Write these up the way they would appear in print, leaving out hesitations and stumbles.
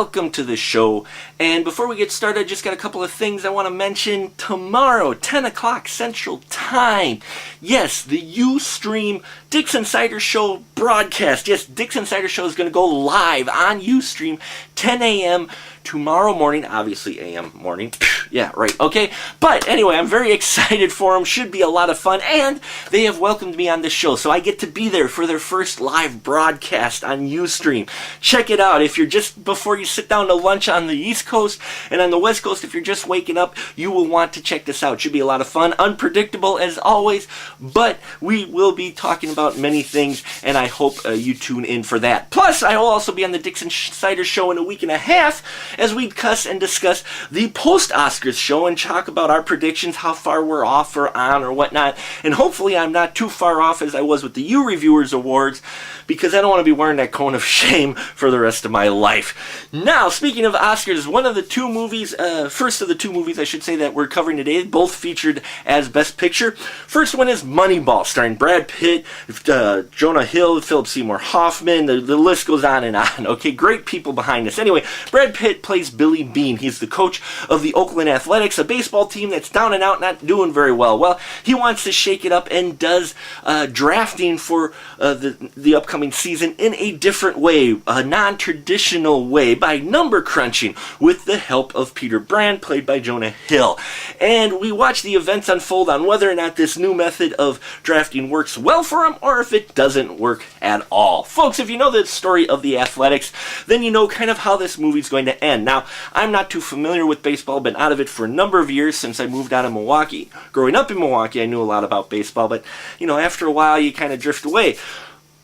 welcome to the show. And before we get started, I just got a couple of things I want to mention. Tomorrow, 10 o'clock Central Time. Yes, the Ustream Dick's Insider Show broadcast. Yes, Dick's Insider Show is going to go live on Ustream 10 a.m. tomorrow morning. Obviously, a.m. morning. Yeah, right. Okay. But anyway, I'm very excited for them. Should be a lot of fun. And they have welcomed me on the show, so I get to be there for their first live broadcast on Ustream. Check it out. If you're just before you sit down to lunch on the East Coast, and on the West Coast, if you're just waking up, you will want to check this out. Should be a lot of fun. Unpredictable as always, but we will be talking about many things, and I hope you tune in for that. Plus, I will also be on the Dick's Insider Show in a week and a half as we cuss and discuss the post-Oscars show and talk about our predictions, how far we're off or on or whatnot. And hopefully I'm not too far off as I was with the U Reviewers Awards, because I don't want to be wearing that cone of shame for the rest of my life. Now, speaking of Oscars, one of the two movies, first of the two movies I should say that we're covering today, both featured as Best Picture. First one is Moneyball, starring Brad Pitt, Jonah Hill, Philip Seymour Hoffman, the list goes on and on. Okay, great people behind this. Anyway, Brad Pitt plays Billy Beane. He's the coach of the Oakland Athletics, a baseball team that's down and out, not doing very well. Well, he wants to shake it up and does drafting for the upcoming season in a different way, a non-traditional way, by number crunching with the help of Peter Brand, played by Jonah Hill. And we watch the events unfold on whether or not this new method of drafting works well for him or if it doesn't work at all. Folks, if you know the story of the Athletics, then you know kind of how this movie's going to end. Now, I'm not too familiar with baseball, been out of it for a number of years since I moved out of Milwaukee. Growing up in Milwaukee, I knew a lot about baseball, but, you know, after a while, you kind of drift away.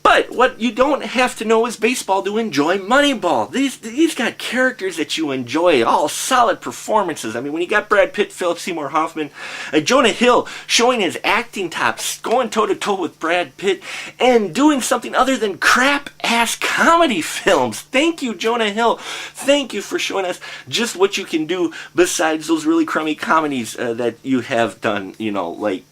But what you don't have to know is baseball to enjoy Moneyball. These got characters that you enjoy, all solid performances. I mean, when you got Brad Pitt, Philip Seymour Hoffman, Jonah Hill showing his acting tops, going toe-to-toe with Brad Pitt, and doing something other than crap-ass comedy films. Thank you, Jonah Hill. Thank you for showing us just what you can do besides those really crummy comedies that you have done, you know, like,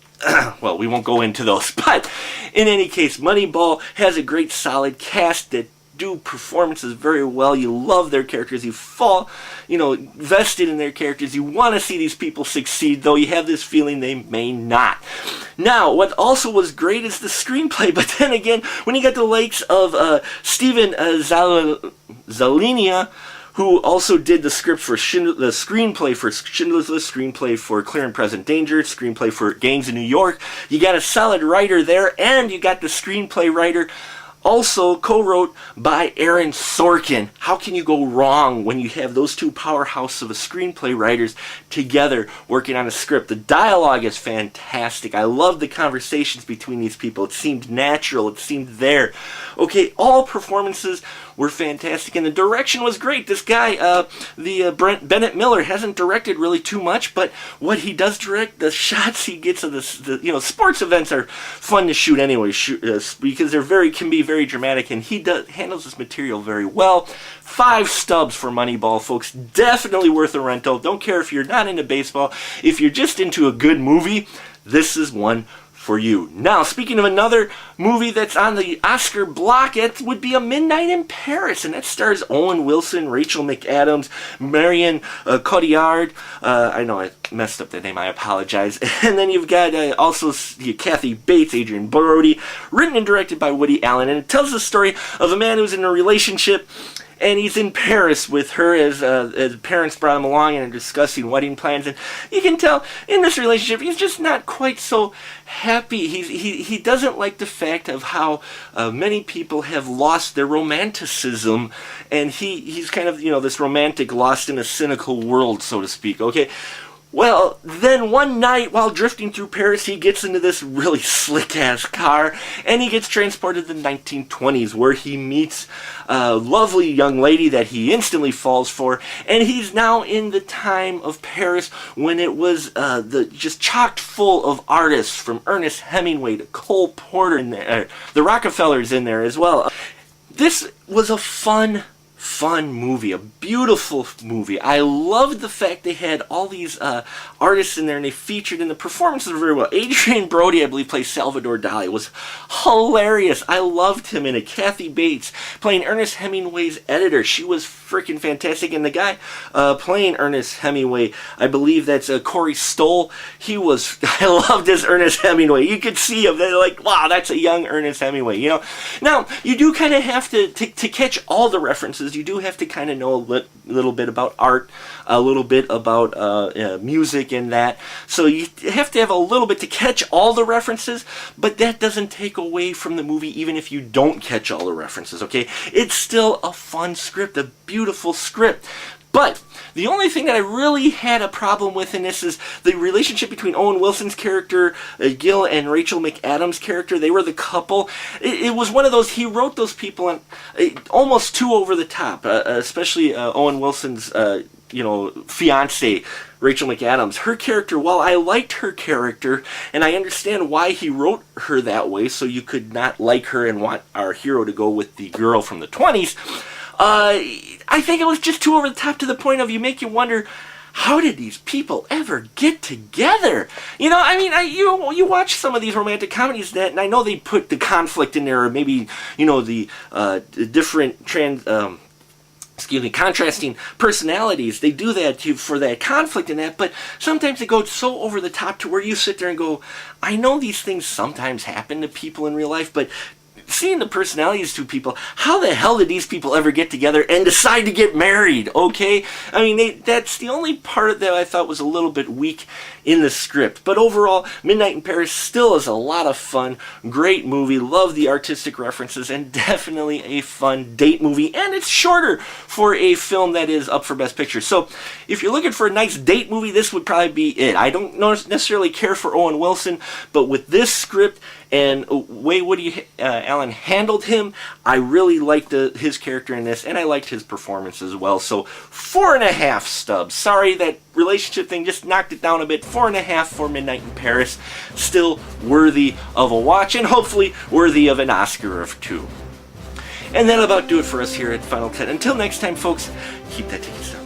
well, we won't go into those, but in any case, Moneyball has a great solid cast that do performances very well. You love their characters. You fall, vested in their characters. You want to see these people succeed, though you have this feeling they may not. Now, what also was great is the screenplay, but then again, when you got the likes of Steven Zalinia, who also did the script for the screenplay for Schindler's List, screenplay for Clear and Present Danger, screenplay for Gangs of New York. You got a solid writer there, and you got the screenplay writer also co-wrote by Aaron Sorkin. How can you go wrong when you have those two powerhouses of a screenplay writers together working on a script? The dialogue is fantastic. I love the conversations between these people. It seemed natural. It seemed there. Okay, all performances were fantastic, and the direction was great. This guy, Bennett Miller, hasn't directed really too much, but what he does direct, the shots he gets of sports events are fun to shoot anyway, because they're can be very dramatic, and he handles this material very well. 5 stubs for Moneyball, folks. Definitely worth a rental. Don't care if you're not into baseball. If you're just into a good movie, this is one for you. Now, speaking of another movie that's on the Oscar block, it would be A Midnight in Paris, and that stars Owen Wilson, Rachel McAdams, Marion Cotillard. I know I messed up that name, I apologize. And then you've got also Kathy Bates, Adrian Brody, written and directed by Woody Allen, and it tells the story of a man who's in a relationship, and he's in Paris with her as parents brought him along and are discussing wedding plans. And you can tell in this relationship he's just not quite so happy. He doesn't like the fact of how many people have lost their romanticism, and he's kind of this romantic lost in a cynical world, so to speak. Okay. Well, then one night while drifting through Paris, he gets into this really slick-ass car, and he gets transported to the 1920s, where he meets a lovely young lady that he instantly falls for, and he's now in the time of Paris when it was just chocked full of artists, from Ernest Hemingway to Cole Porter, and the Rockefellers in there as well. This was a fun fun movie, a beautiful movie. I loved the fact they had all these artists in there, and they featured in the performances very well. Adrian Brody, I believe, plays Salvador Dali. It was hilarious. I loved him in it. Kathy Bates playing Ernest Hemingway's editor. She was freaking fantastic. And the guy playing Ernest Hemingway, I believe that's Corey Stoll. He was, I loved his Ernest Hemingway. You could see him. They're like, wow, that's a young Ernest Hemingway, you know. Now, you do kind of have to catch all the references. You do have to kind of know a little bit about art, a little bit about music and that. So you have to have a little bit to catch all the references, but that doesn't take away from the movie even if you don't catch all the references, okay? It's still a fun script, a beautiful script. But the only thing that I really had a problem with in this is the relationship between Owen Wilson's character, Gil, and Rachel McAdams' character. They were the couple. It was one of those, he wrote those people on, almost too over the top, especially Owen Wilson's fiance, Rachel McAdams. Her character, while I liked her character, and I understand why he wrote her that way, so you could not like her and want our hero to go with the girl from the 20s, I think it was just too over the top to the point of you make you wonder, how did these people ever get together? You know, I mean, you watch some of these romantic comedies that, and I know they put the conflict in there, or maybe, the different contrasting personalities. They do that for that conflict in that, but sometimes they go so over the top to where you sit there and go, I know these things sometimes happen to people in real life, but seeing the personalities of two people, how the hell did these people ever get together and decide to get married, okay? I mean, that's the only part that I thought was a little bit weak in the script. But overall, Midnight in Paris still is a lot of fun. Great movie. Love the artistic references, and definitely a fun date movie. And it's shorter for a film that is up for Best Picture. So if you're looking for a nice date movie, this would probably be it. I don't necessarily care for Owen Wilson, but with this script and way Woody Allen handled him, I really liked his character in this, and I liked his performance as well. So 4.5 stubs. Sorry, that relationship thing just knocked it down a bit. 4.5 for Midnight in Paris. Still worthy of a watch, and hopefully worthy of an Oscar or two. And that'll about do it for us here at Final Cut. Until next time, folks, keep that ticket stub.